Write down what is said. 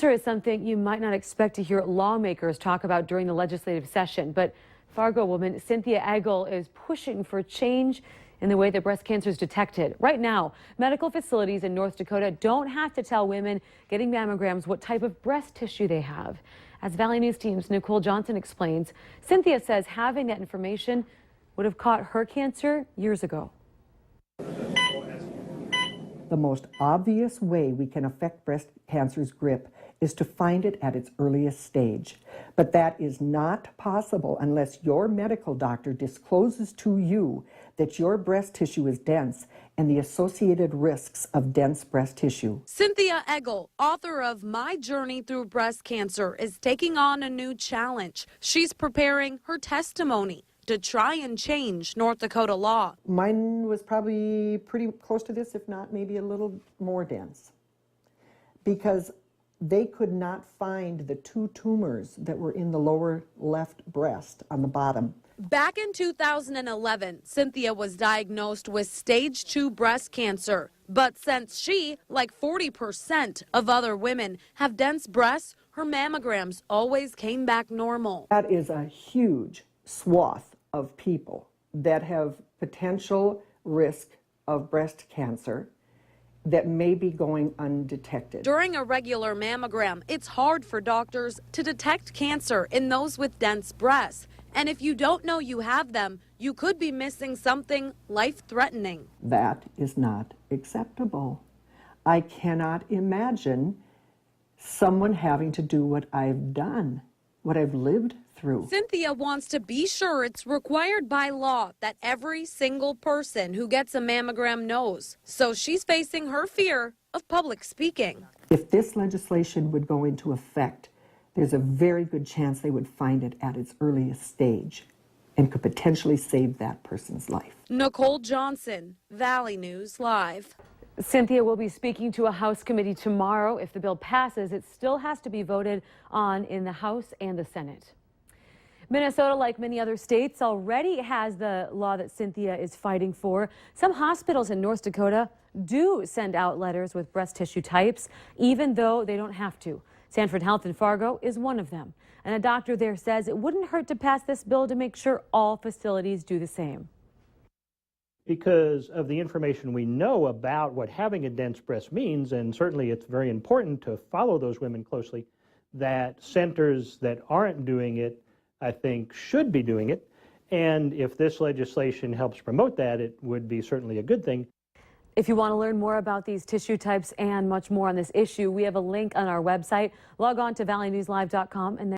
Cancer is something you might not expect to hear lawmakers talk about during the legislative session, but Fargo woman Cynthia Eggle is pushing for change in the way that breast cancer is detected. Right now, medical facilities in North Dakota don't have to tell women getting mammograms what type of breast tissue they have. As Valley News Team's Nicole Johnson explains, Cynthia says having that information would have caught her cancer years ago. The most obvious way we can affect breast cancer's grip is to find it at its earliest stage. But that is not possible unless your medical doctor discloses to you that your breast tissue is dense and the associated risks of dense breast tissue. Cynthia Eggle, author of My Journey Through Breast Cancer, is taking on a new challenge. She's preparing her testimony to try and change North Dakota law. Mine was probably pretty close to this, if not maybe a little more dense, because they could not find the 2 tumors that were in the lower left breast on the bottom. Back in 2011, Cynthia was diagnosed with stage 2 breast cancer. But since she, like 40% of other women, have dense breasts, her mammograms always came back normal. That is a huge swath of people that have potential risk of breast cancer that may be going undetected. During a regular mammogram, it's hard for doctors to detect cancer in those with dense breasts. And if you don't know you have them, you could be missing something life-threatening. That is not acceptable. I cannot imagine someone having to do what I've done, what I've lived through. Cynthia wants to be sure it's required by law that every single person who gets a mammogram knows. So she's facing her fear of public speaking. If this legislation would go into effect, there's a very good chance they would find it at its earliest stage and could potentially save that person's life. Nicole Johnson, Valley News Live. Cynthia will be speaking to a House committee tomorrow. If the bill passes, it still has to be voted on in the House and the Senate. Minnesota, like many other states, already has the law that Cynthia is fighting for. Some hospitals in North Dakota do send out letters with breast tissue types, even though they don't have to. Sanford Health in Fargo is one of them. And a doctor there says it wouldn't hurt to pass this bill to make sure all facilities do the same. Because of the information we know about what having a dense breast means, and certainly it's very important to follow those women closely, that centers that aren't doing it, I think, should be doing it. And if this legislation helps promote that, it would be certainly a good thing. If you want to learn more about these tissue types and much more on this issue, we have a link on our website. Log on to valleynewslive.com and then